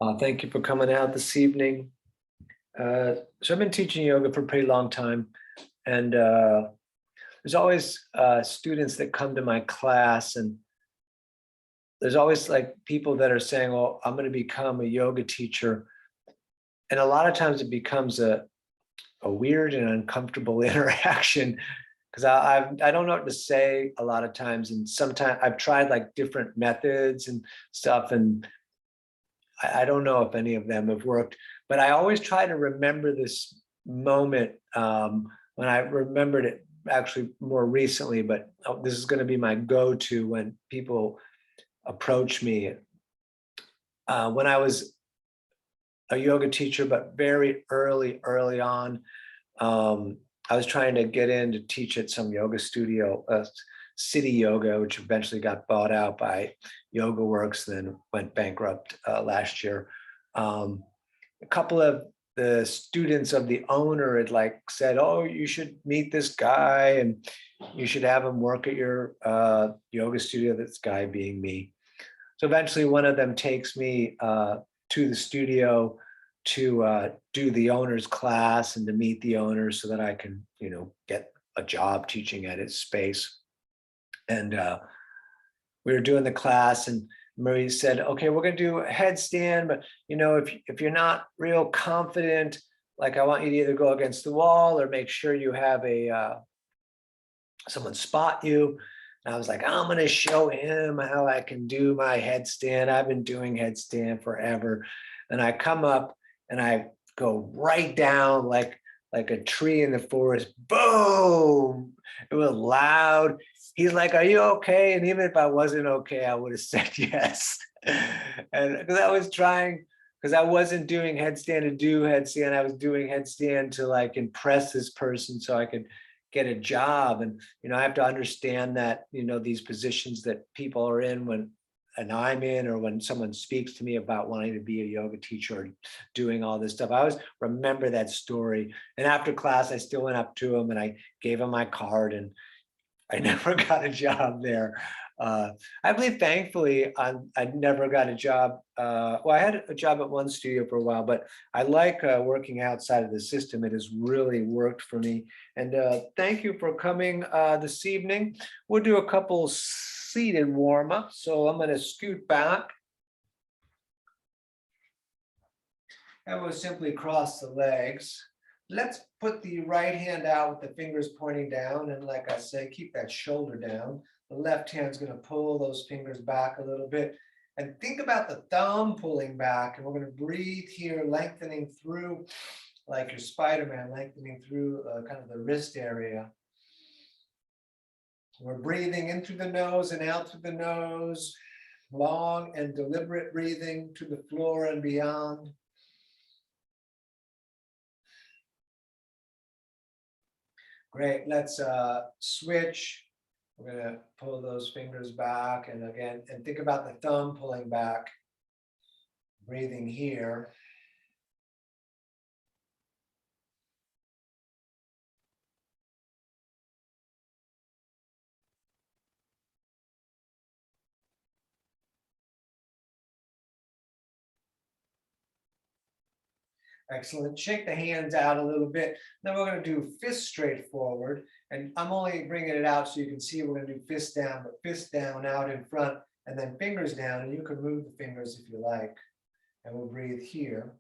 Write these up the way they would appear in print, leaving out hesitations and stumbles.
Thank you for coming out this evening. So I've been teaching yoga for a pretty long time, and there's always students that come to my class, and there's always like people that are saying, "Well, I'm going to become a yoga teacher," and a lot of times it becomes a weird and uncomfortable interaction because I don't know what to say a lot of times, and sometimes I've tried like different methods and stuff, and I don't know if any of them have worked, but I always try to remember this moment when I remembered it actually more recently, but this is going to be my go-to when people approach me. When I was a yoga teacher, but very early on, I was trying to get in to teach at some yoga studio, City Yoga, which eventually got bought out by Yoga Works, then went bankrupt last year. A couple of the students of the owner had like said, "Oh, you should meet this guy and you should have him work at your yoga studio." This guy being me. So eventually one of them takes me to the studio to do the owner's class and to meet the owner so that I can, get a job teaching at his space. And we were doing the class, and Marie said, "Okay, we're going to do a headstand, but if you're not real confident, like I want you to either go against the wall or make sure you have a someone spot you." And I was like, "I'm going to show him how I can do my headstand. I've been doing headstand forever." And I come up and I go right down like a tree in the forest. Boom! It was loud. He's like, "Are you okay?" And even if I wasn't okay, I would have said yes. And because I was trying, because I wasn't doing headstand to do headstand, I was doing headstand to like impress this person so I could get a job. And I have to understand that these positions that people are in when and I'm in, or when someone speaks to me about wanting to be a yoga teacher or doing all this stuff, I always remember that story. And after class, I still went up to him and I gave him my card, and I never got a job there. I believe, thankfully, I never got a job. Well, I had a job at one studio for a while, but I like working outside of the system. It has really worked for me. And thank you for coming this evening. We'll do a couple seated warm-ups. So I'm going to scoot back. And we'll simply cross the legs. Let's put the right hand out with the fingers pointing down. And like I say, keep that shoulder down. The left hand's going to pull those fingers back a little bit. And think about the thumb pulling back. And we're going to breathe here, lengthening through, like your Spider-Man, lengthening through kind of the wrist area. We're breathing in through the nose and out through the nose. Long and deliberate breathing to the floor and beyond. Great, let's switch. We're gonna pull those fingers back, and again, and think about the thumb pulling back, breathing here. Excellent. Shake the hands out a little bit. Then we're going to do fist straight forward. And I'm only bringing it out so you can see we're going to do fist down, but fist down out in front, and then fingers down. And you can move the fingers if you like. And we'll breathe here.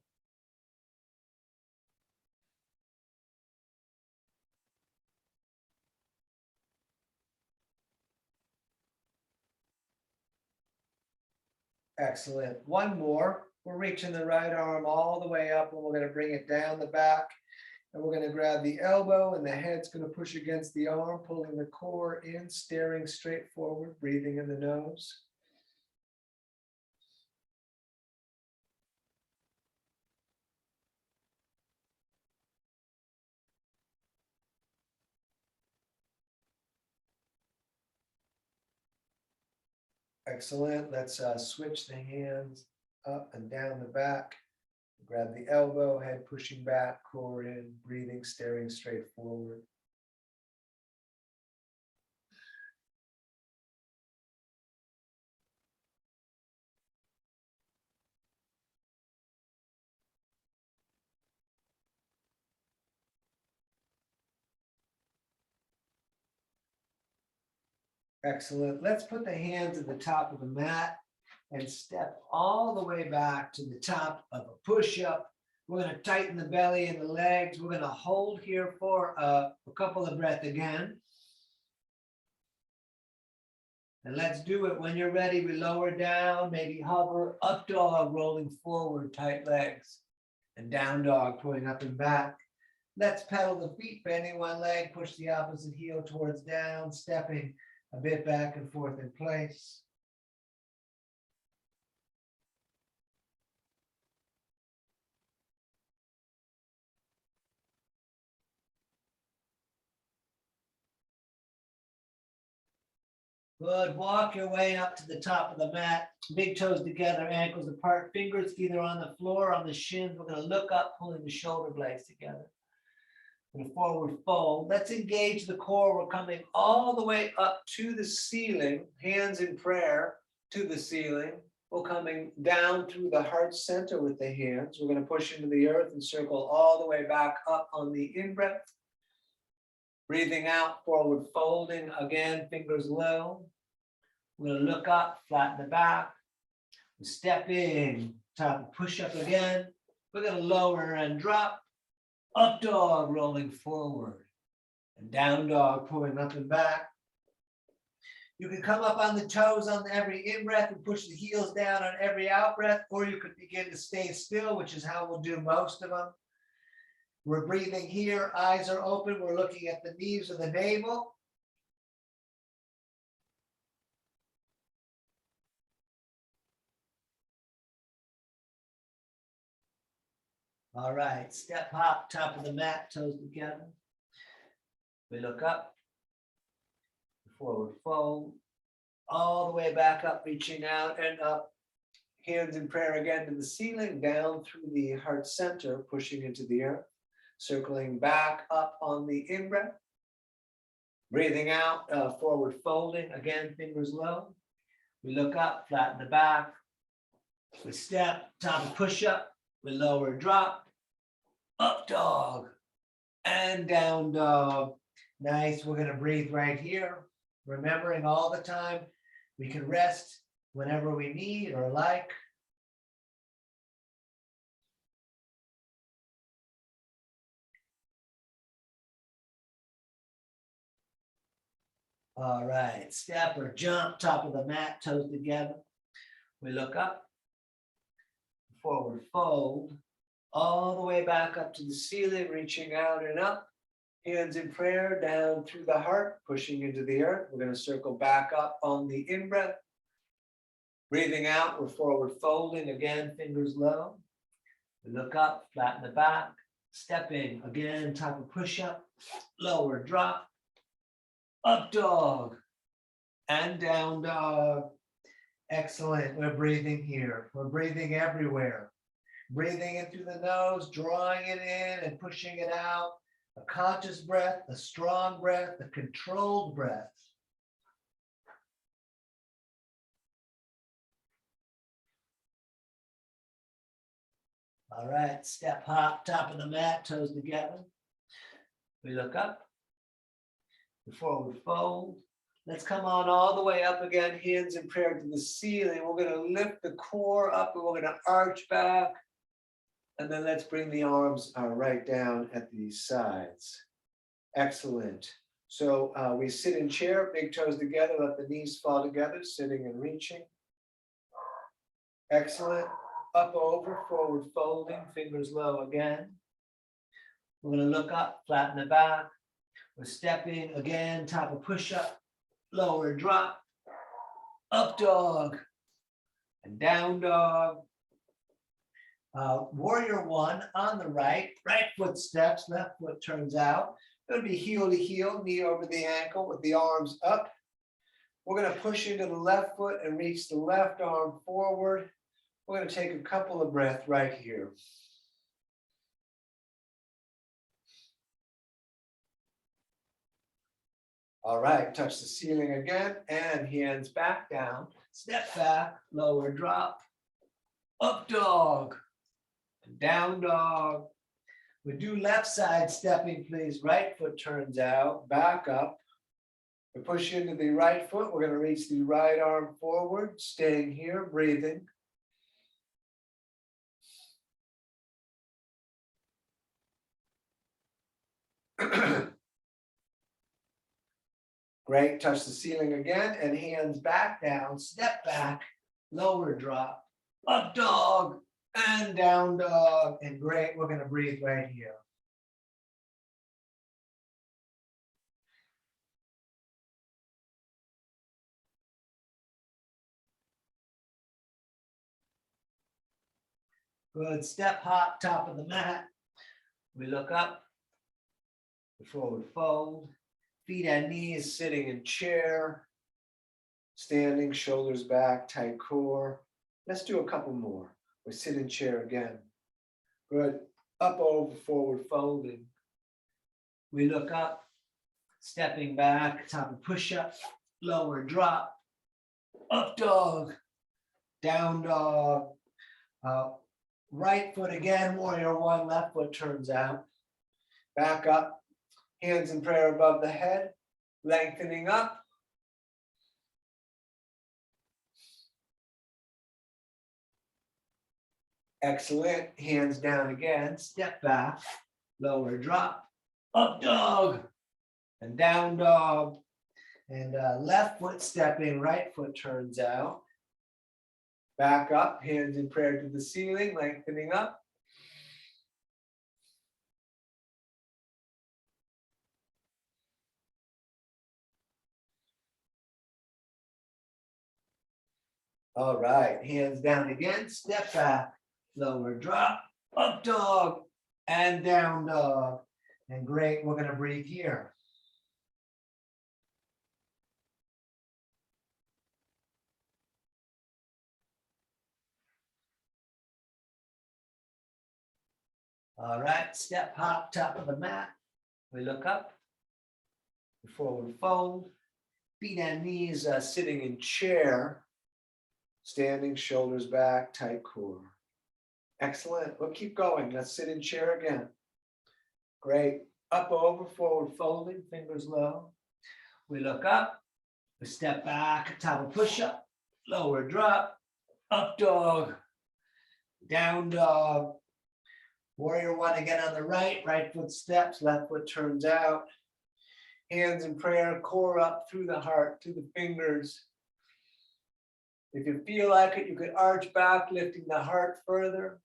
Excellent. One more. We're reaching the right arm all the way up, and we're going to bring it down the back. And we're going to grab the elbow, and the head's going to push against the arm, pulling the core in, staring straight forward, breathing in the nose. Excellent. Let's switch the hands up and down the back. Grab the elbow, head pushing back, core in, breathing, staring straight forward. Excellent. Let's put the hands at the top of the mat and step all the way back to the top of a push-up. We're going to tighten the belly and the legs. We're going to hold here for a couple of breaths again. And let's do it. When you're ready, we lower down, maybe hover, up dog, rolling forward, tight legs, and down dog, pulling up and back. Let's pedal the feet, bending one leg, push the opposite heel towards down, stepping a bit back and forth in place. Good. Walk your way up to the top of the mat. Big toes together, ankles apart, fingers either on the floor or on the shins. We're going to look up, pulling the shoulder blades together. And a forward fold. Let's engage the core. We're coming all the way up to the ceiling, hands in prayer to the ceiling. We're coming down through the heart center with the hands. We're going to push into the earth and circle all the way back up on the in-breath. Breathing out, forward folding, again, fingers low. We're going to look up, flatten the back. Step in, top push up again. We're going to lower and drop. Up dog, rolling forward. And down dog, pulling up and back. You can come up on the toes on every in-breath and push the heels down on every out-breath, or you could begin to stay still, which is how we'll do most of them. We're breathing here, eyes are open. We're looking at the knees or the navel. All right, step hop, top of the mat, toes together. We look up, forward fold, all the way back up, reaching out and up. Hands in prayer again to the ceiling, down through the heart center, pushing into the earth. Circling back up on the in-breath. Breathing out, forward folding, again, fingers low. We look up, flatten the back. We step, top of push-up. We lower, drop. Up dog and down dog. Nice. We're going to breathe right here. Remembering all the time, we can rest whenever we need or like. All right, step or jump, top of the mat, toes together. We look up, forward fold, all the way back up to the ceiling, reaching out and up. Hands in prayer, down through the heart, pushing into the earth. We're going to circle back up on the in-breath. Breathing out, we're forward folding, again, fingers low. We look up, flatten the back, stepping, again, top of push-up, lower, drop. Up dog and down dog. Excellent. We're breathing here. We're breathing everywhere. Breathing in through the nose, drawing it in and pushing it out. A conscious breath, a strong breath, a controlled breath. All right, step hop, top of the mat, toes together. We look up. Forward fold. Let's come on all the way up again, hands in prayer to the ceiling. We're going to lift the core up and we're going to arch back. And then let's bring the arms right down at the sides. Excellent. So we sit in chair, big toes together, let the knees fall together, sitting and reaching. Excellent. Up over, forward folding, fingers low again. We're going to look up, flatten the back. We're stepping again, top of push-up, lower drop, up dog, and down dog. Warrior one on the right, right foot steps, left foot turns out. It would be heel to heel, knee over the ankle with the arms up. We're going to push into the left foot and reach the left arm forward. We're going to take a couple of breaths right here. All right, touch the ceiling again and hands back down. Step back, lower drop, up dog, and down dog. We do left side stepping, please. Right foot turns out, back up. We push into the right foot. We're going to reach the right arm forward, staying here, breathing. Great, touch the ceiling again and hands back down, step back, lower drop, up dog and down dog. And great, we're going to breathe right here. Good, step hop, top of the mat. We look up, forward fold, feet and knees sitting in chair, standing, shoulders back, tight core. Let's do a couple more. We sit in chair again. Good, up over, forward folding. We look up, stepping back, top of push-up, lower drop, up dog, down dog, right foot again, warrior one, left foot turns out. Back up, hands in prayer above the head, lengthening up. Excellent, hands down again, step back, lower drop, up dog, and down dog. And left foot stepping, right foot turns out. Back up, hands in prayer to the ceiling, lengthening up. All right, hands down again, step back, lower drop, up dog, and down dog. And great, we're gonna breathe here. All right, step hop, top of the mat. We look up, forward fold, feet and knees sitting in chair, standing, shoulders back, tight core. Excellent, we'll keep going. Let's sit in chair again. Great, up over, forward folding, fingers low. We look up, we step back, top of push-up, lower drop, up dog, down dog. Warrior one again on the right, right foot steps, left foot turns out. Hands in prayer, core up through the heart, through the fingers. If you feel like it, you could arch back, lifting the heart further.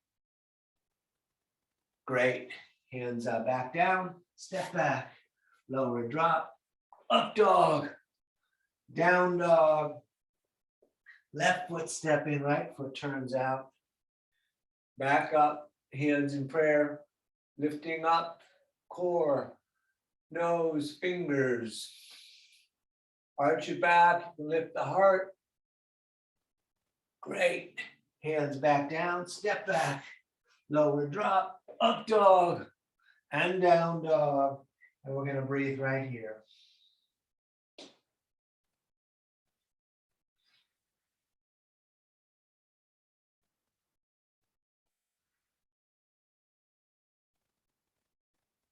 Great. Hands back down, step back, lower drop, up dog, down dog. Left foot step in, right foot turns out. Back up, hands in prayer, lifting up, core, nose, fingers. Arch your back, lift the heart. Great. Hands back down, step back, lower drop, up dog, and down dog. And we're going to breathe right here.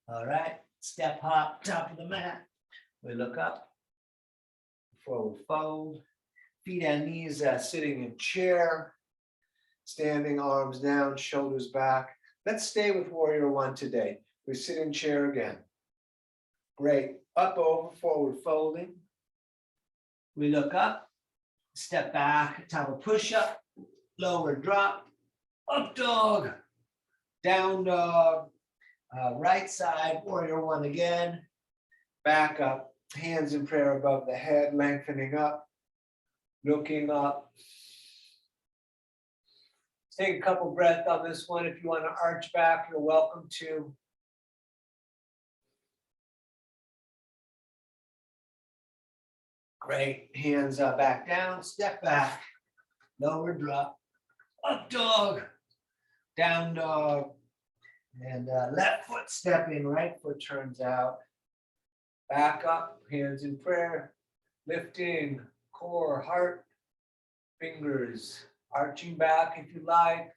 All right, step hop, top of the mat. We look up, forward fold, feet and knees sitting in chair, standing, arms down, shoulders back. Let's stay with warrior one today. We sit in chair again. Great, up over, forward folding. We look up, step back, top of push-up, lower drop, up dog, down dog. Right side, warrior one again. Back up, hands in prayer above the head, lengthening up, looking up. Take a couple breaths on this one. If you want to arch back, you're welcome to. Great, hands back down, step back, lower drop, up dog, down dog. And left foot step in, right foot turns out. Back up, hands in prayer, lifting, core, heart, fingers, arching back if you like.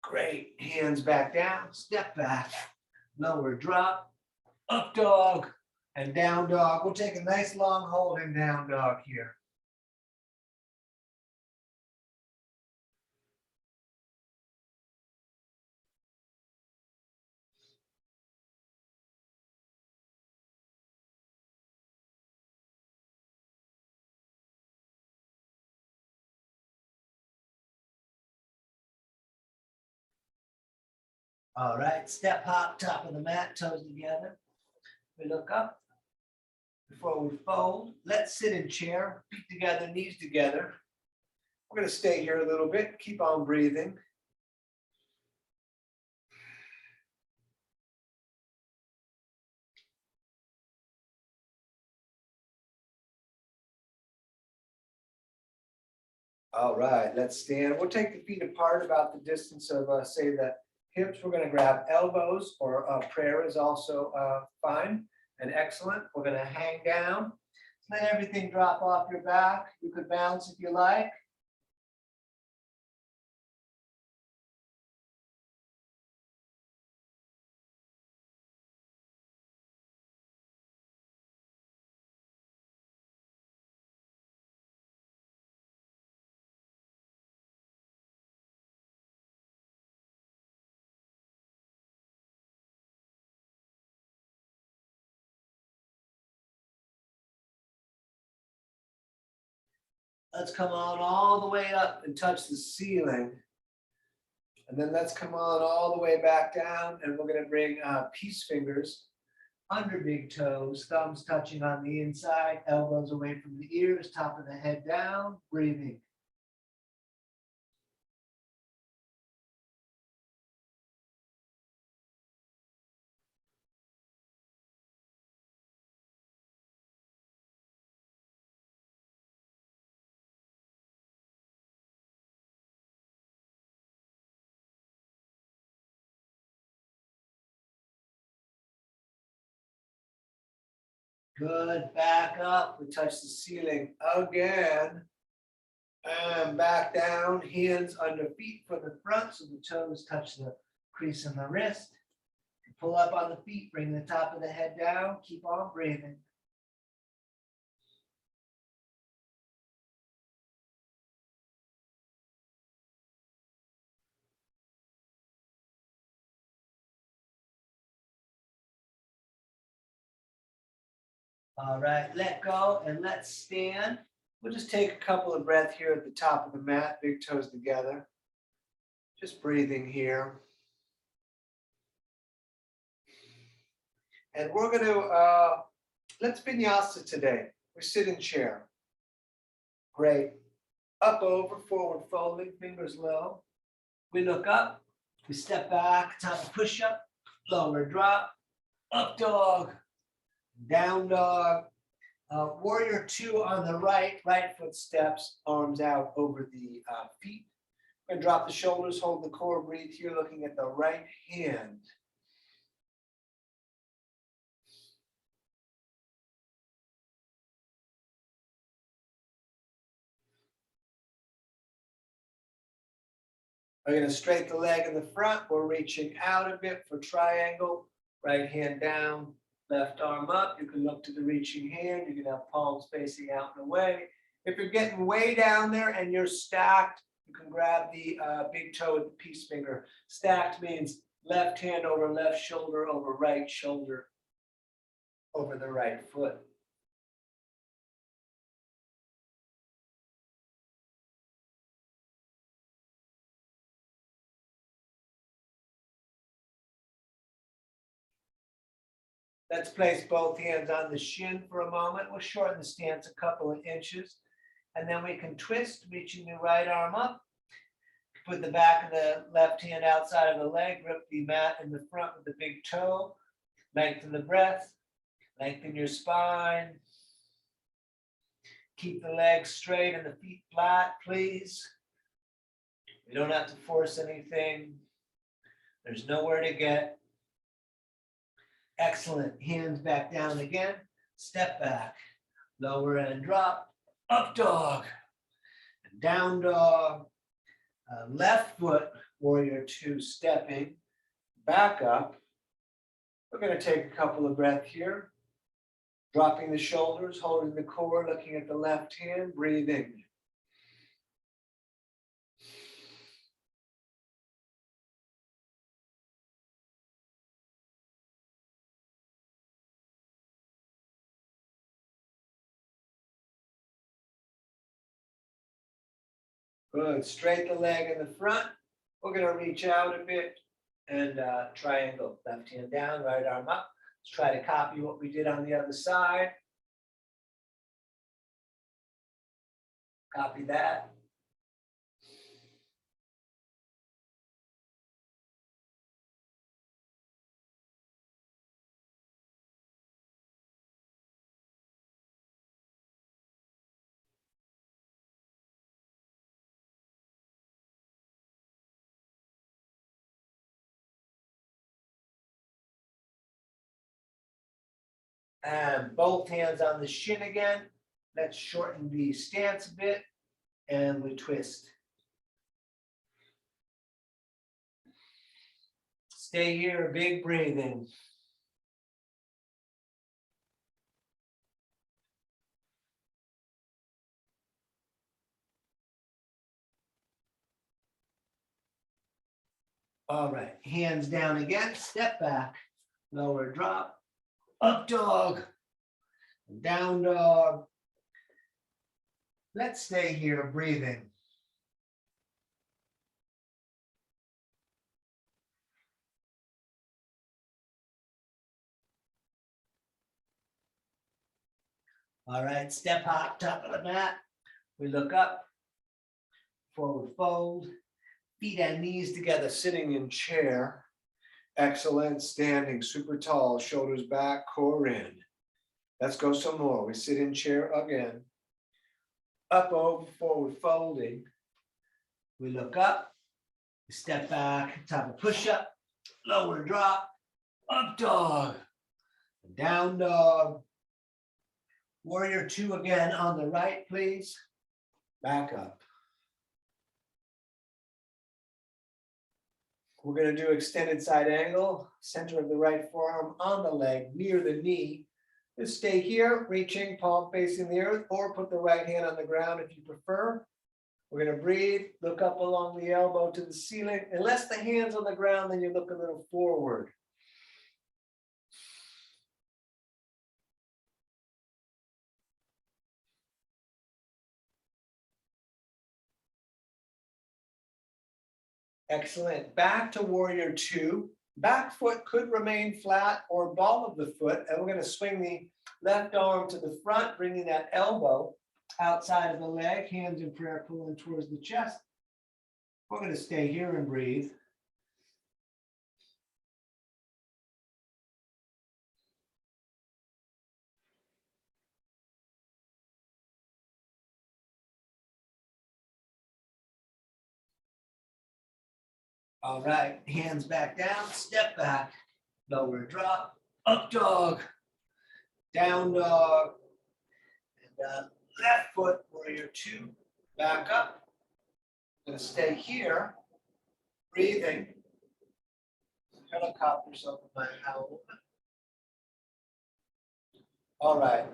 Great, hands back down, step back, lower drop, up dog, and down dog. We'll take a nice long hold in down dog here. All right, step hop, top of the mat, toes together. We look up before we fold. Let's sit in chair, feet together, knees together. We're going to stay here a little bit, keep on breathing. All right, let's stand. We'll take the feet apart about the distance of, say, the hips. We're going to grab elbows, or prayer is also fine and excellent. We're going to hang down. Let everything drop off your back. You could bounce if you like. Let's come on all the way up and touch the ceiling. And then let's come on all the way back down, and we're going to bring peace fingers under big toes, thumbs touching on the inside, elbows away from the ears, top of the head down, breathing. Good, back up, we touch the ceiling again. And back down, hands under feet for the front, so the toes touch the crease in the wrist. Pull up on the feet, bring the top of the head down, keep on breathing. All right, let go and let's stand. We'll just take a couple of breaths here at the top of the mat, big toes together. Just breathing here. And we're going to, let's vinyasa today. We sit in chair. Great. Up, over, forward, folding, fingers low. We look up, we step back, top of push-up, lower drop, up dog, down dog. Warrior two on the right foot steps, arms out over the feet. We're going to drop the shoulders, hold the core, breathe here, looking at the right hand. We're going to straighten the leg in the front. We're reaching out a bit for triangle. Right hand down, left arm up. You can look to the reaching hand. You can have palms facing out and away. If you're getting way down there and you're stacked, you can grab the big toe with the peace finger. Stacked means left hand over left shoulder over right shoulder over the right foot. Let's place both hands on the shin for a moment. We'll shorten the stance a couple of inches. And then we can twist, reaching the right arm up. Put the back of the left hand outside of the leg, grip the mat in the front with the big toe. Lengthen the breath, lengthen your spine. Keep the legs straight and the feet flat, please. You don't have to force anything. There's nowhere to get. Excellent. Hands back down again. Step back. Lower and drop. Up dog. Down dog. Left foot, warrior two, stepping. Back up. We're going to take a couple of breaths here. Dropping the shoulders, holding the core, looking at the left hand, breathing. Good. Straight the leg in the front. We're going to reach out a bit and triangle. Left hand down, right arm up. Let's try to copy what we did on the other side. Copy that. And both hands on the shin again. Let's shorten the stance a bit and we twist. Stay here, big breathing. All right, hands down again, step back, lower drop, up dog, down dog. Let's stay here, breathing. All right, step hop, top of the mat. We look up, forward fold, feet and knees together, sitting in chair. Excellent, standing super tall, shoulders back, core in. Let's go some more. We sit in chair again. Up, over, forward folding. We look up, step back, top of push-up, lower drop, up dog, down dog. Warrior two again on the right, please. Back up. We're going to do extended side angle, center of the right forearm on the leg, near the knee. Just stay here, reaching, palm facing the earth, or put the right hand on the ground if you prefer. We're going to breathe, look up along the elbow to the ceiling. Unless the hand's on the ground, then you look a little forward. Excellent. Back to warrior two. Back foot could remain flat or ball of the foot. And we're going to swing the left arm to the front, bringing that elbow outside of the leg, hands in prayer pulling towards the chest. We're going to stay here and breathe. All right, hands back down, step back, lower drop, up dog, down dog, and left foot, warrior two, back up. I'm going to stay here, breathing. Helicopters over my howl. All right,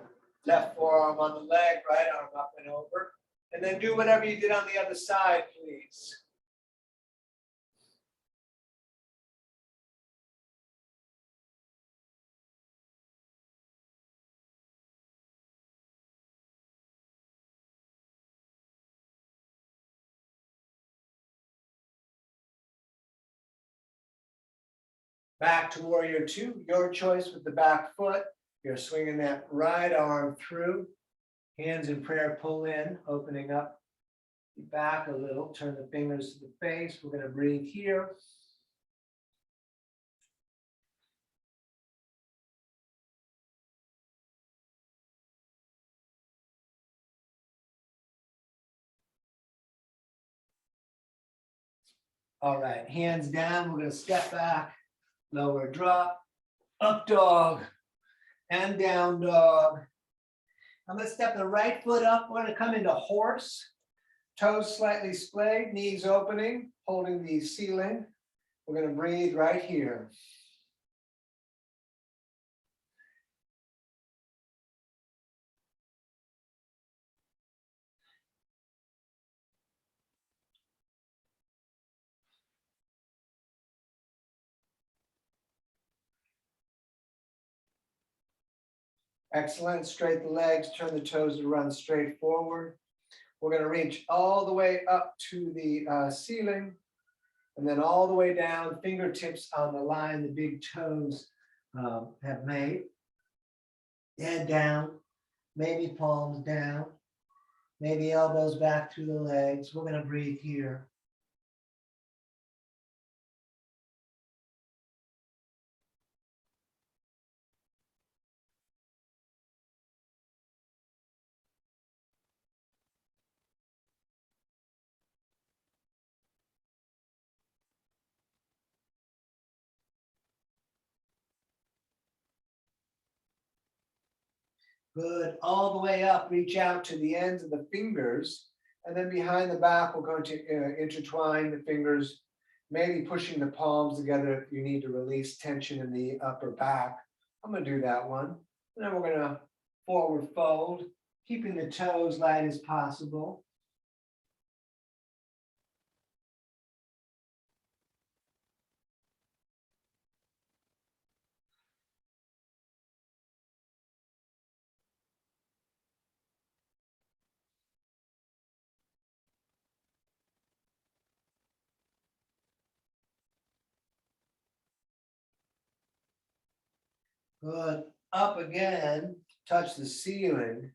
left forearm on the leg, right arm up and over. And then do whatever you did on the other side, please. Back to warrior two, your choice with the back foot. You're swinging that right arm through. Hands in prayer, pull in, opening up back a little. Turn the fingers to the face. We're going to breathe here. All right, hands down. We're going to step back, lower drop, up dog, and down dog. I'm going to step the right foot up. We're going to come into horse. Toes slightly splayed, knees opening, holding the ceiling. We're going to breathe right here. Excellent. Straighten the legs, turn the toes to run straight forward. We're going to reach all the way up to the ceiling and then all the way down, fingertips on the line the big toes have made. Head down, maybe palms down, maybe elbows back through the legs. We're going to breathe here. Good. All the way up, reach out to the ends of the fingers. And then behind the back, we're going to intertwine the fingers, maybe pushing the palms together if you need to release tension in the upper back. I'm going to do that one. And then we're going to forward fold, keeping the toes light as possible. Good. Up again, touch the ceiling.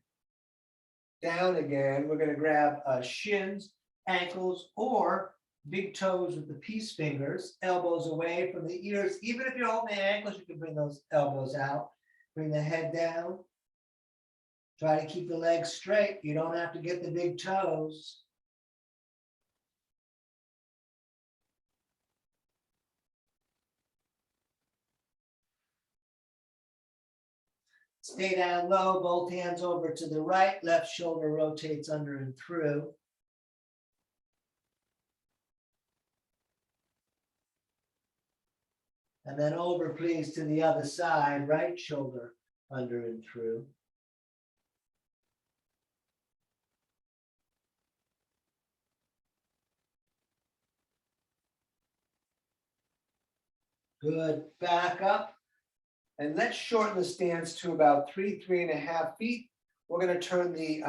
Down again, we're going to grab shins, ankles, or big toes with the peace fingers, elbows away from the ears. Even if you're holding the ankles, you can bring those elbows out. Bring the head down. Try to keep the legs straight. You don't have to get the big toes. Stay down low, both hands over to the right, left shoulder rotates under and through. And then over, please, to the other side, right shoulder under and through. Good. Back up. And let's shorten the stance to about 3.5 feet. We're going to turn the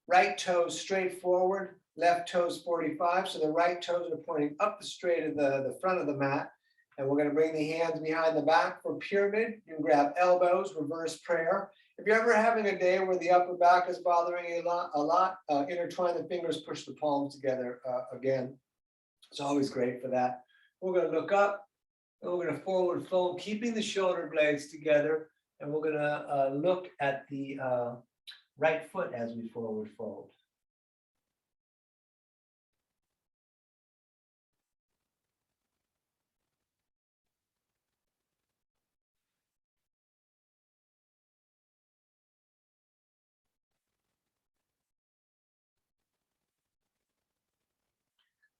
right toes straight forward, left toes 45. So the right toes are pointing up the straight of the front of the mat. And we're going to bring the hands behind the back for pyramid. You can grab elbows, reverse prayer. If you're ever having a day where the upper back is bothering you a lot, intertwine the fingers, push the palms together again. It's always great for that. We're going to look up. And we're going to forward fold, keeping the shoulder blades together. And we're going to look at the right foot as we forward fold.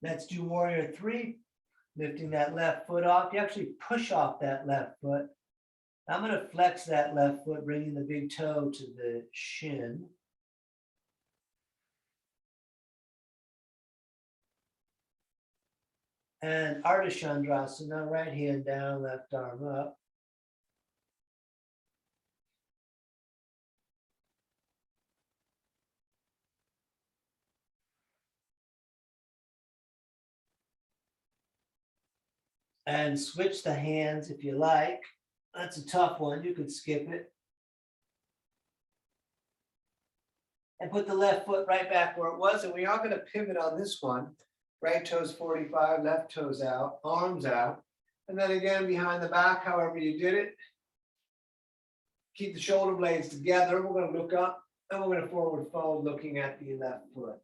Let's do warrior three, lifting that left foot off. You actually push off that left foot. I'm going to flex that left foot, bringing the big toe to the shin. And Ardha Chandrasana, right hand down, left arm up. And switch the hands if you like. That's a tough one. You could skip it. And put the left foot right back where it was. And we are going to pivot on this one. Right toes 45, left toes out, arms out. And then again behind the back, however you did it. Keep the shoulder blades together. We're going to look up and we're going to forward fold looking at the left foot.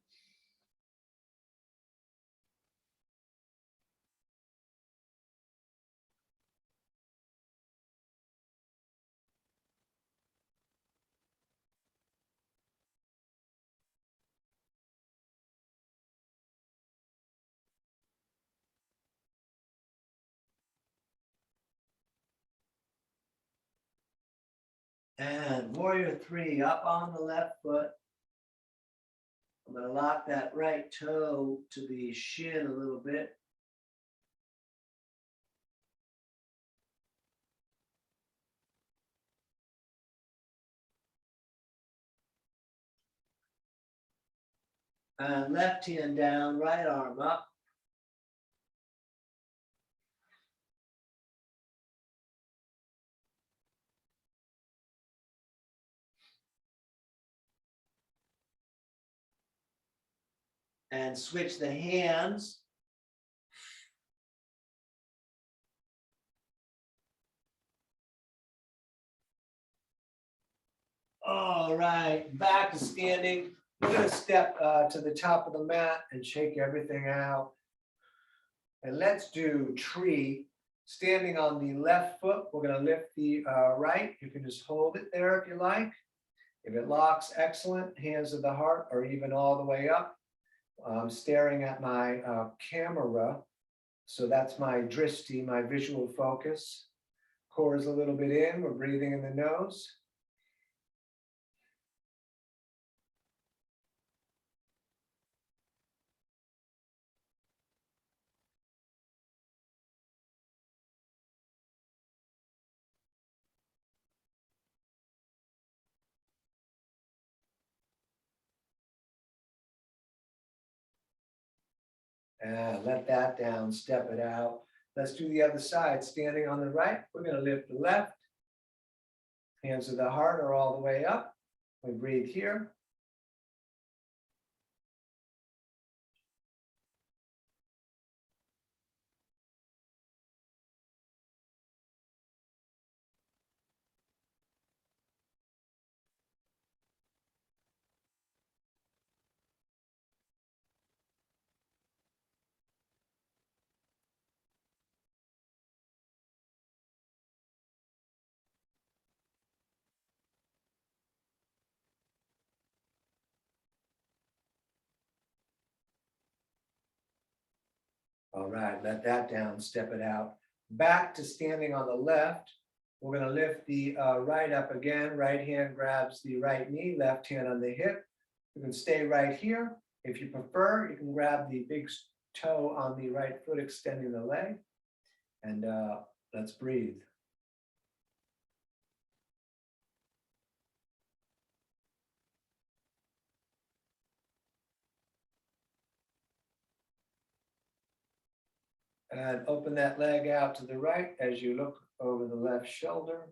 And warrior three, up on the left foot. I'm going to lock that right toe to the shin a little bit. And left hand down, right arm up. And switch the hands. All right, back to standing. We're going to step to the top of the mat and shake everything out. And let's do tree. Standing on the left foot, we're going to lift the right. You can just hold it there if you like. If it locks, excellent. Hands to the heart or even all the way up. I'm staring at my camera. So that's my drishti, my visual focus. Core is a little bit in. We're breathing in the nose. And let that down, step it out. Let's do the other side. Standing on the right, we're going to lift the left. Hands to the heart are all the way up. We breathe here. All right, let that down, step it out. Back to standing on the left. We're going to lift the right up again. Right hand grabs the right knee, left hand on the hip. You can stay right here. If you prefer, you can grab the big toe on the right foot, extending the leg. And let's breathe. And open that leg out to the right as you look over the left shoulder.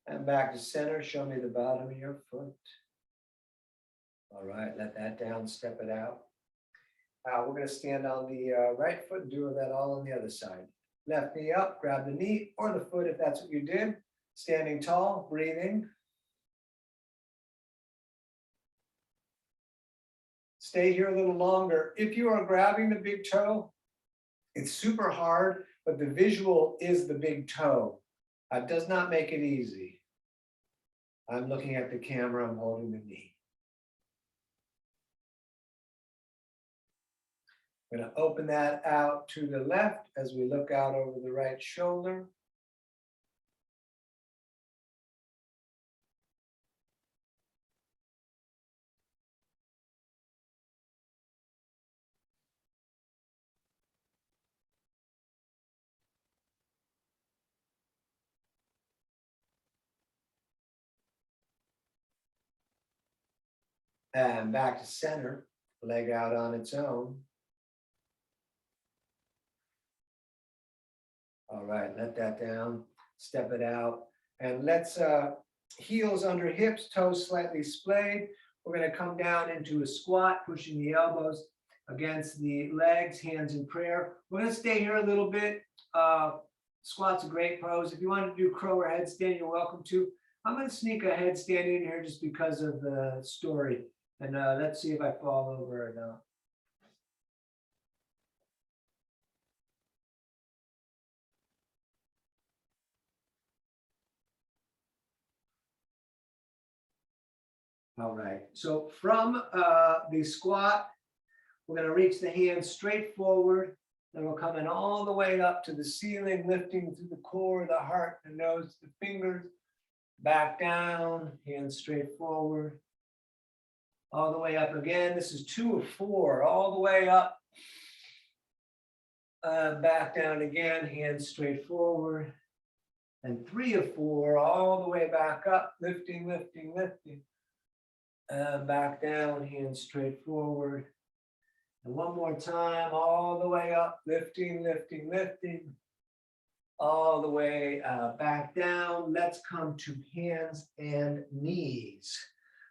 And back to center, show me the bottom of your foot. All right, let that down, step it out. We're going to stand on the right foot and do that all on the other side. Left knee up, grab the knee or the foot if that's what you did. Standing tall, breathing. Stay here a little longer. If you are grabbing the big toe, it's super hard, but the visual is the big toe. It does not make it easy. I'm looking at the camera, I'm holding the knee. I'm going to open that out to the left as we look out over the right shoulder. And back to center, leg out on its own. All right, let that down, step it out. And let's heels under hips, toes slightly splayed. We're going to come down into a squat, pushing the elbows against the legs, hands in prayer. We're going to stay here a little bit. Squat's a great pose. If you want to do crow or headstand, you're welcome to. I'm going to sneak a headstand in here just because of the story. And let's see if I fall over or not. All right, so from the squat, we're going to reach the hands straight forward Then we're coming all the way up to the ceiling, lifting through the core, the heart, the nose, the fingers, back down, hands straight forward, all the way up again. This is 2 of 4, all the way up, back down again, hands straight forward, and 3 of 4, all the way back up, lifting, lifting, lifting, back down, hands straight forward. And one more time, all the way up, lifting, lifting, lifting, all the way back down. Let's come to hands and knees.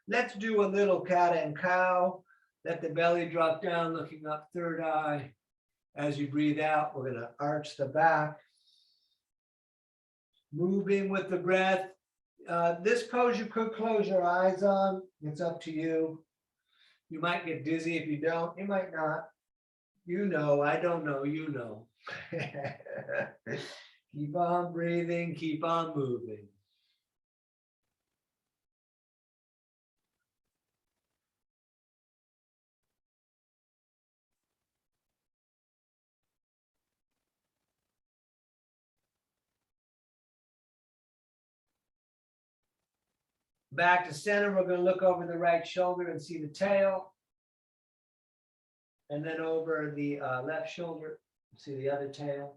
Let's do a little cat and cow. Let the belly drop down, looking up, third eye. As you breathe out, we're going to arch the back. Moving with the breath. This pose you could close your eyes on. It's up to you. You might get dizzy if you don't. You might not. You know, I don't know, you know. Keep on breathing, keep on moving. Back to center, we're going to look over the right shoulder and see the tail. And then over the left shoulder, see the other tail.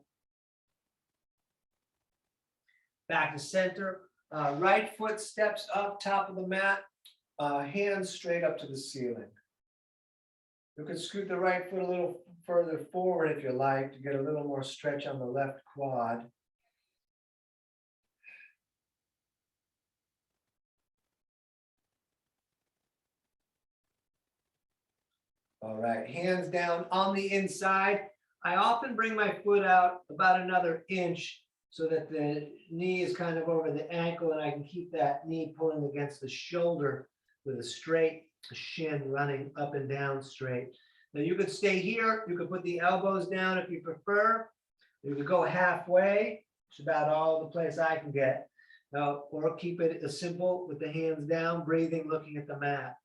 Back to center, right foot steps up top of the mat, hands straight up to the ceiling. You can scoot the right foot a little further forward if you like to get a little more stretch on the left quad. All right, hands down on the inside. I often bring my foot out about another inch so that the knee is kind of over the ankle and I can keep that knee pulling against the shoulder with a straight shin running up and down straight. Now you could stay here. You could put the elbows down if you prefer. You could go halfway. It's about all the place I can get. Or keep it as simple with the hands down, breathing, looking at the mat.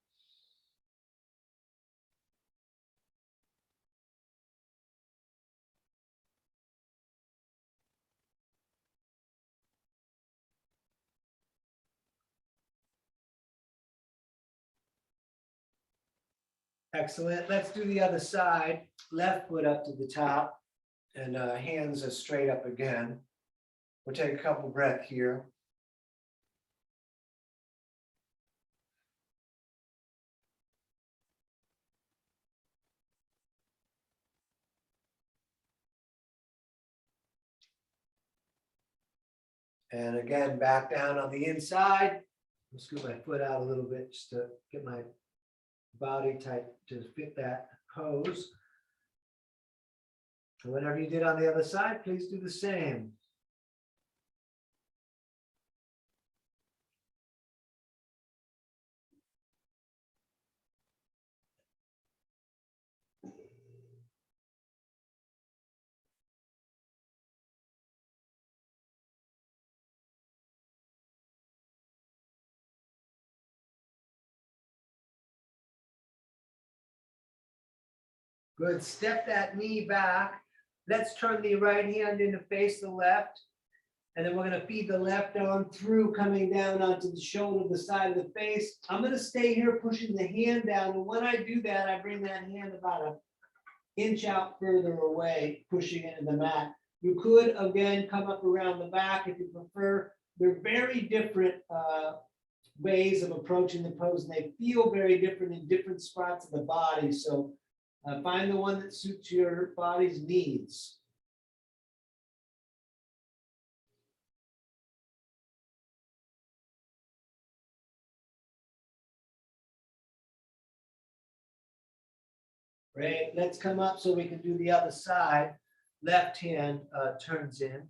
Excellent. Let's do the other side. Left foot up to the top and hands are straight up again. We'll take a couple breaths here. And again, back down on the inside. I'll scoot my foot out a little bit just to get my body tight to fit that pose. And whatever you did on the other side, please do the same. Good. Step that knee back. Let's turn the right hand in to face the left. And then we're going to feed the left arm through, coming down onto the shoulder, the side of the face. I'm going to stay here pushing the hand down. And when I do that, I bring that hand about an inch out further away, pushing it in the mat. You could, again, come up around the back if you prefer. They're very different ways of approaching the pose, and they feel very different in different spots of the body. So find the one that suits your body's needs. Great. Let's come up so we can do the other side. Left hand turns in.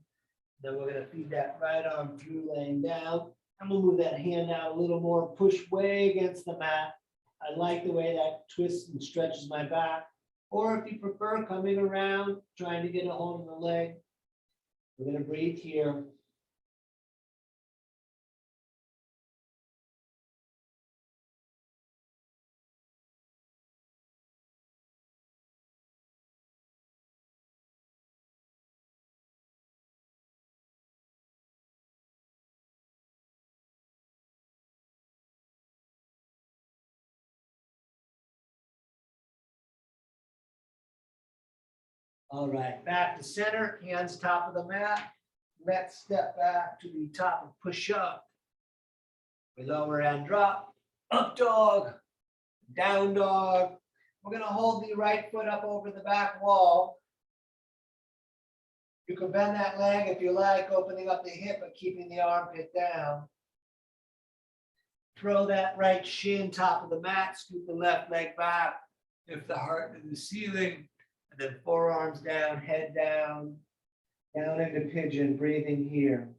Then we're going to feed that right arm through, laying down. I'm going to move that hand out a little more, push way against the mat. I like the way that twists and stretches my back. Or if you prefer, coming around, trying to get a hold of the leg. We're going to breathe here. All right, back to center, hands top of the mat. Let's step back to the top and push up. We lower and drop. Up dog, down dog. We're gonna hold the right foot up over the back wall. You can bend that leg if you like, opening up the hip but keeping the armpit down. Throw that right shin top of the mat, scoop the left leg back, lift the heart to the ceiling, and then forearms down, head down, down into pigeon, breathing here.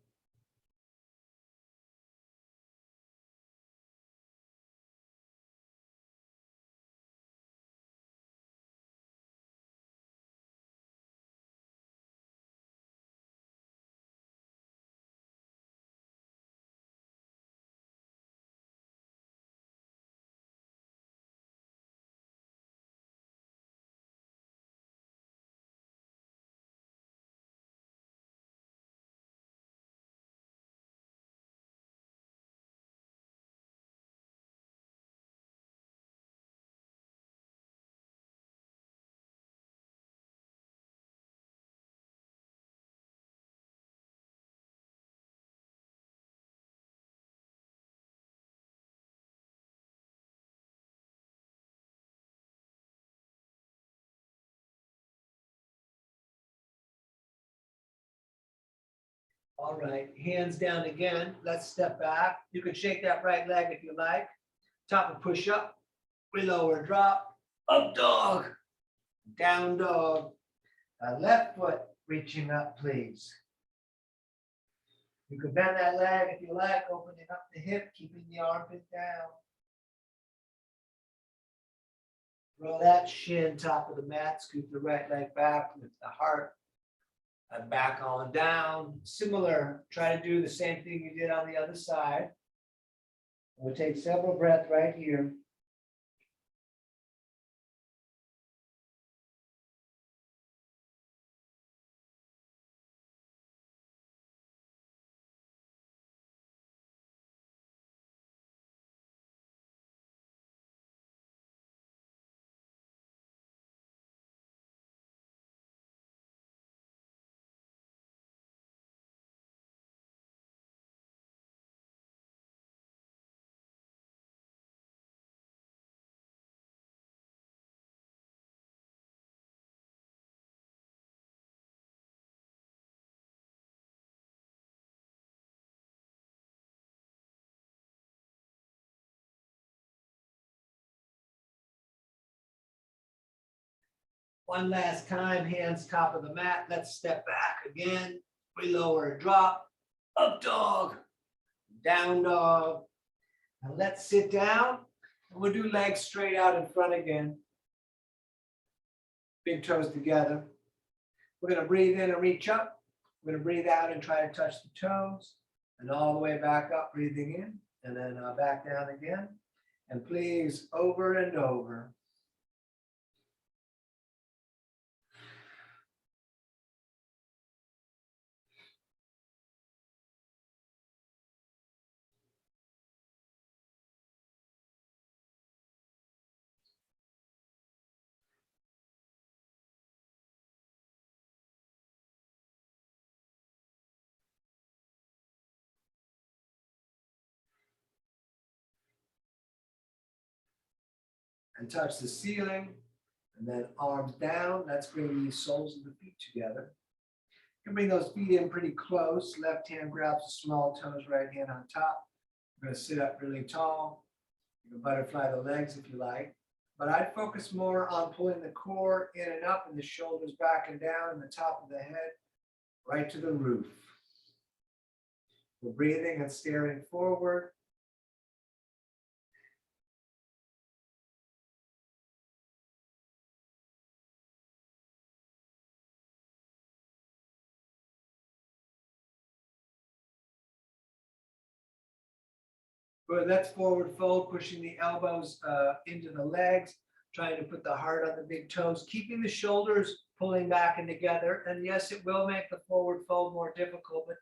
All right, hands down again. Let's step back. You can shake that right leg if you like. Top of push up, we lower, drop, up dog, down dog. Left foot reaching up, please. You can bend that leg if you like, opening up the hip, keeping the armpit down. Throw that shin top of the mat, scoop the right leg back, lift the heart, and back on down. Similar, try to do the same thing you did on the other side. We'll take several breaths right here. One last time, hands top of the mat. Let's step back again. We lower, drop, up dog, down dog. And let's sit down. And we'll do legs straight out in front again. Big toes together. We're going to breathe in and reach up. We're going to breathe out and try to touch the toes. And all the way back up, breathing in. And then back down again. And please, over and over. And touch the ceiling, and then arms down. That's bringing the soles of the feet together. You can bring those feet in pretty close. Left hand grabs the small toes, right hand on top. You're going to sit up really tall. You can butterfly the legs if you like. But I'd focus more on pulling the core in and up and the shoulders back and down and the top of the head right to the roof. We're breathing and staring forward. Good, that's forward fold, pushing the elbows into the legs, trying to put the heart on the big toes, keeping the shoulders pulling back and together. And yes, it will make the forward fold more difficult, but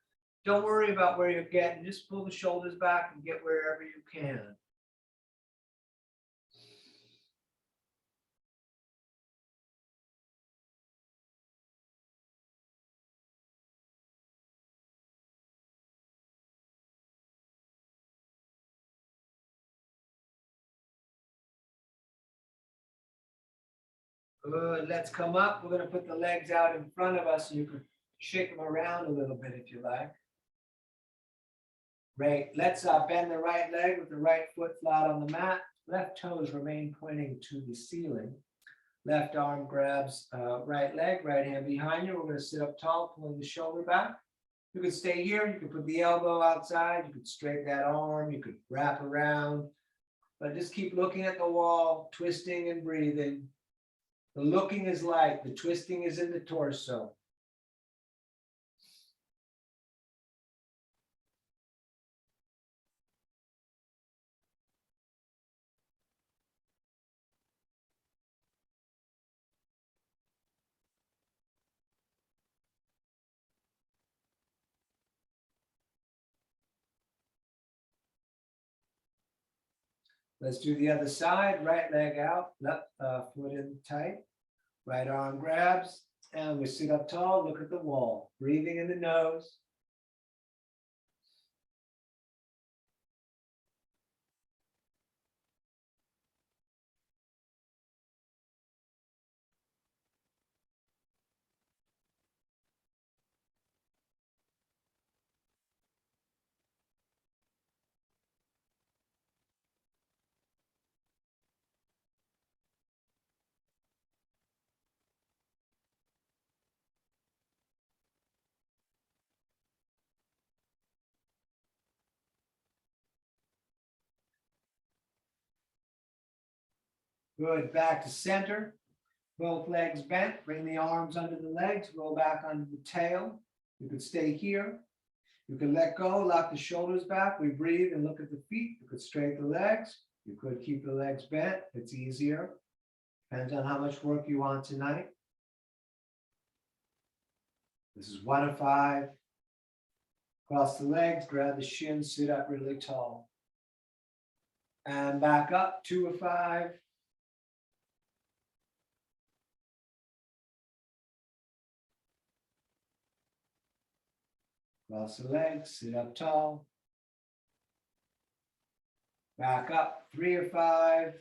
don't worry about where you're getting. Just pull the shoulders back and get wherever you can. Good. Let's come up. We're going to put the legs out in front of us. So you can shake them around a little bit if you like. Great. Let's bend the right leg with the right foot flat on the mat. Left toes remain pointing to the ceiling. Left arm grabs right leg, right hand behind you. We're going to sit up tall, pulling the shoulder back. You could stay here. You could put the elbow outside. You could straighten that arm. You could wrap around. But just keep looking at the wall, twisting and breathing. The looking is light. The twisting is in the torso. Let's do the other side. Right leg out, left foot in tight. Right arm grabs, and we sit up tall, look at the wall. Breathing in the nose. Good, back to center. Both legs bent, bring the arms under the legs, roll back under the tail. You could stay here. You can let go, lock the shoulders back. We breathe and look at the feet. You could straighten the legs. You could keep the legs bent. It's easier. Depends on how much work you want tonight. This is 1 of 5. Cross the legs, grab the shins, sit up really tall. And back up, 2 of 5. Cross the legs, sit up tall. Back up, 3 of 5.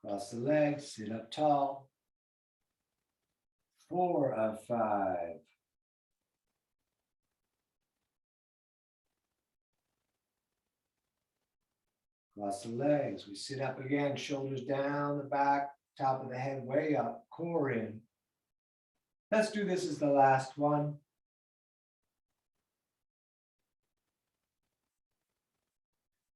Cross the legs, sit up tall. 4 of 5. Cross the legs. We sit up again, shoulders down, the back, top of the head way up, core in. Let's do this as the last one.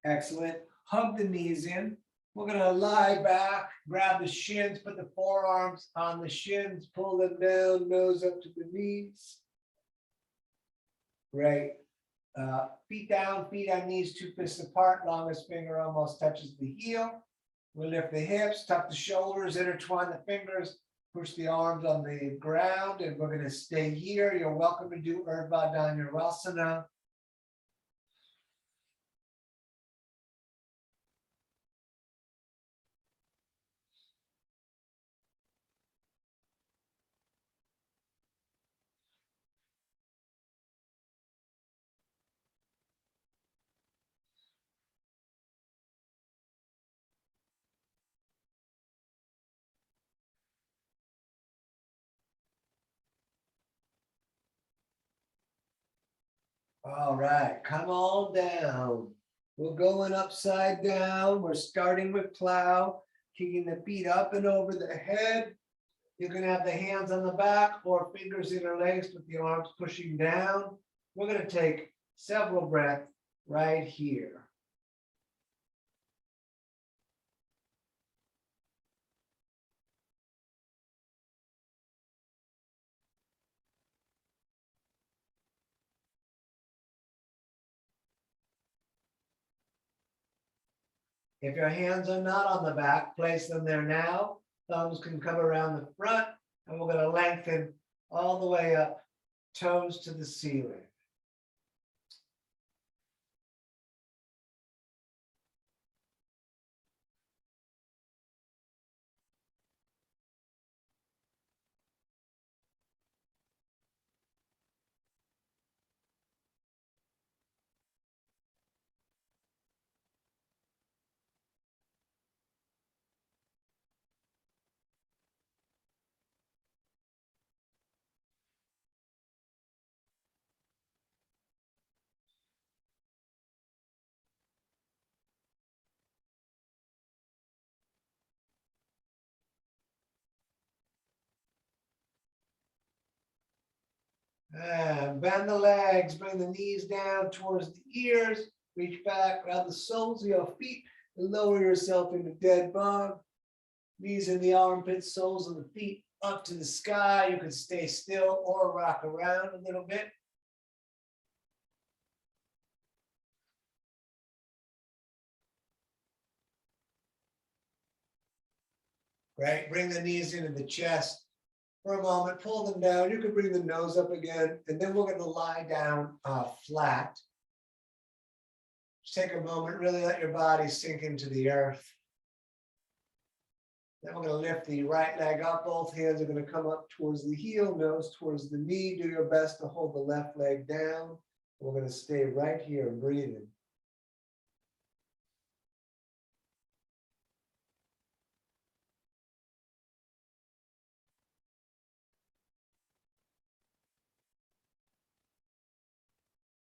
Excellent. Hug the knees in. We're going to lie back, grab the shins, put the forearms on the shins, pull them down, nose up to the knees. Great. Feet down, feet on knees, 2 fists apart, longest finger almost touches the heel. We'll lift the hips, tuck the shoulders, intertwine the fingers, push the arms on the ground, and we're going to stay here. You're welcome to do Urdhva Dhanurasana. All right, come on down. We're going upside down. We're starting with plow, kicking the feet up and over the head. You can have the hands on the back or fingers interlaced with the arms pushing down. We're going to take several breaths right here. If your hands are not on the back, place them there now. Thumbs can come around the front, and we're going to lengthen all the way up, toes to the ceiling. Bend the legs, bring the knees down towards the ears, reach back, grab the soles of your feet, and lower yourself into dead bug. Knees in the armpits, soles of the feet up to the sky. You can stay still or rock around a little bit. Right, bring the knees into the chest for a moment, pull them down. You can bring the nose up again, and then we're going to lie down flat. Just take a moment, really let your body sink into the earth. Then we're going to lift the right leg up. Both hands are going to come up towards the heel, nose towards the knee. Do your best to hold the left leg down. We're going to stay right here, breathing.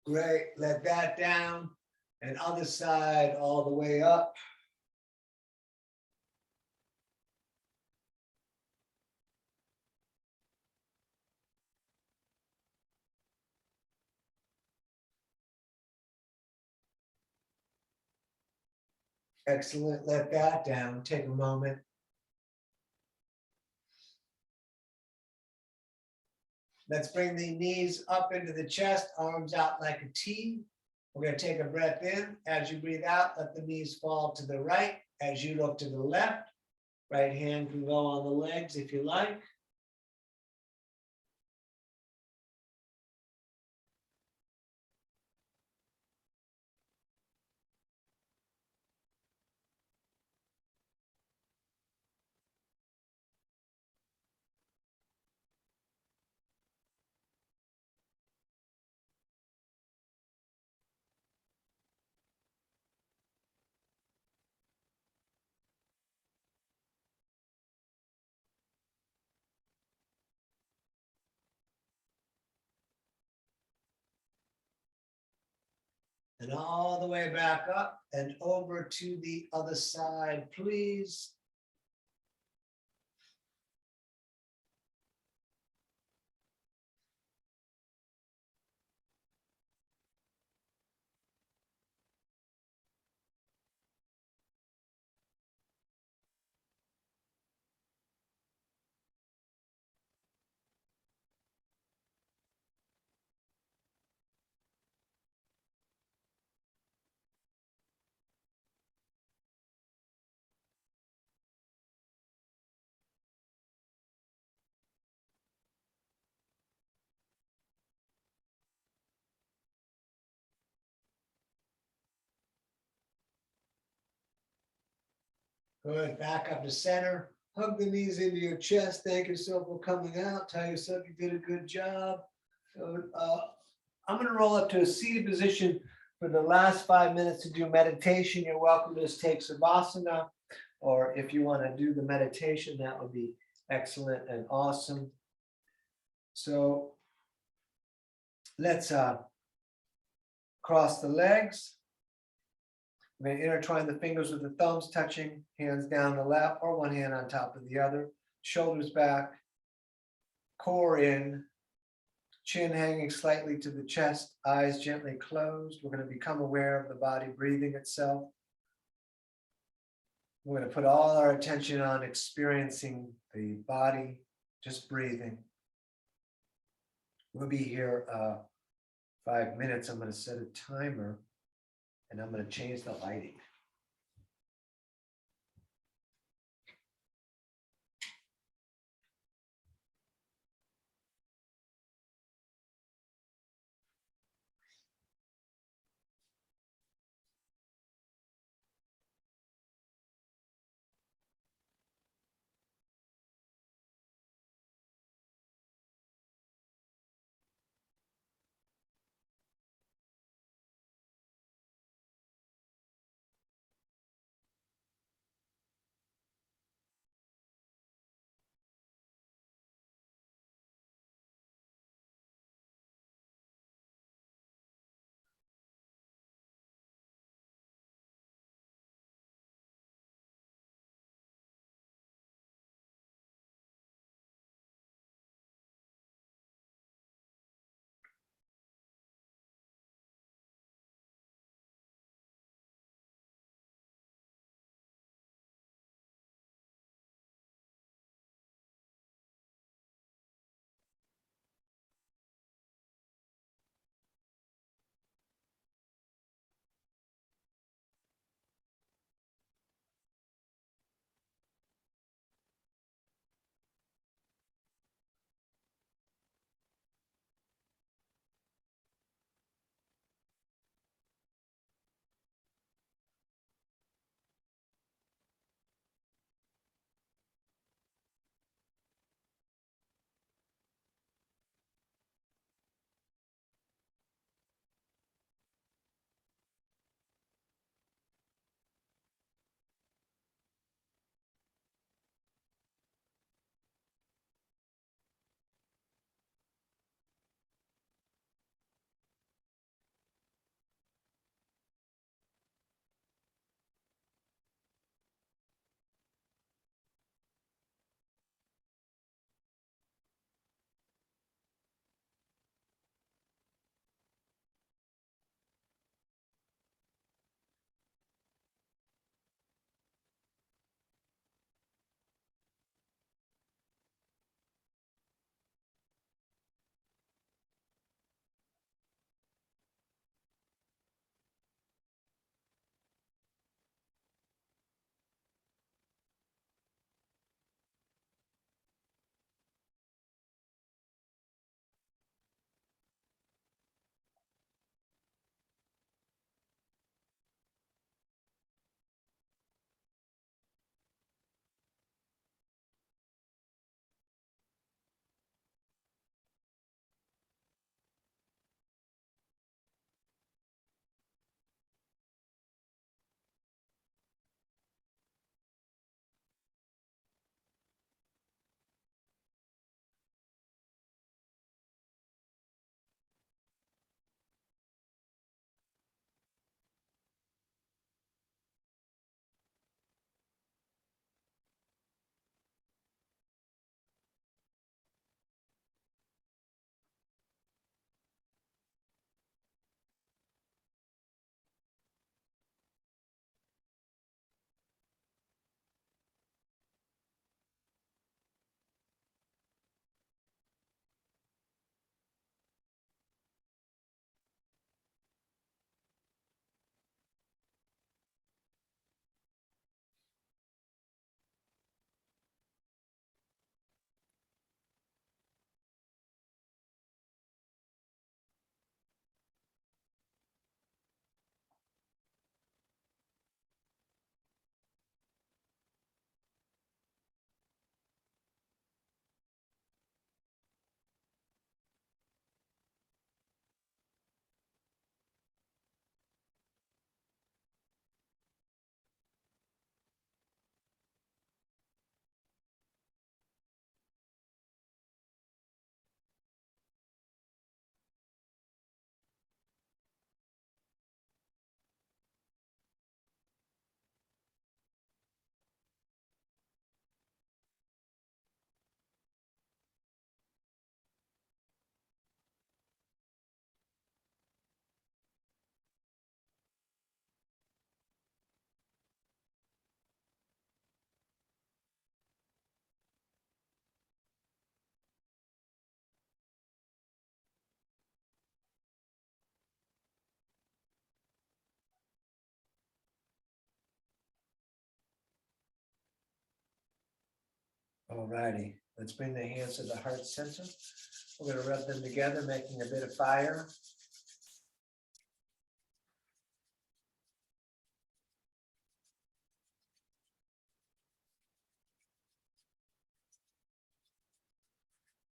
Great, let that down. And other side all the way up. Excellent, let that down. Take a moment. Let's bring the knees up into the chest, arms out like a T. We're going to take a breath in. As you breathe out, let the knees fall to the right. As you look to the left, right hand can go on the legs if you like. And all the way back up and over to the other side, please. Good, back up to center. Hug the knees into your chest. Thank yourself for coming out. Tell yourself you did a good job. So, I'm going to roll up to a seated position for the last 5 minutes to do meditation. You're welcome to just take Savasana, or if you want to do the meditation, that would be excellent and awesome. So let's cross the legs. We're going to intertwine the fingers with the thumbs touching, hands down the lap or one hand on top of the other, shoulders back, core in, chin hanging slightly to the chest, eyes gently closed. We're going to become aware of the body breathing itself. We're going to put all our attention on experiencing the body, just breathing. We'll be here 5 minutes. I'm going to set a timer and I'm going to change the lighting. All righty, let's bring the hands to the heart center. We're going to rub them together, making a bit of fire.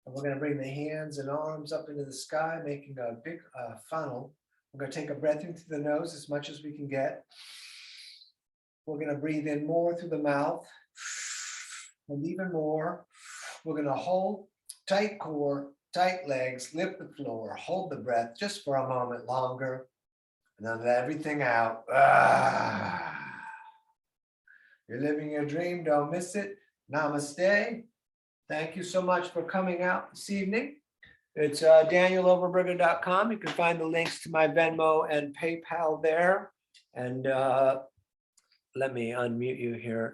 And we're going to bring the hands and arms up into the sky, making a big funnel. We're going to take a breath in through the nose as much as we can get. We're going to breathe in more through the mouth and even more. We're going to hold tight core, tight legs, lift the floor, hold the breath just for a moment longer, and then let everything out. You're living your dream. Don't miss it. Namaste. Thank you so much for coming out this evening. It's danieloverberger.com. You can find the links to my Venmo and PayPal there. And let me unmute you here.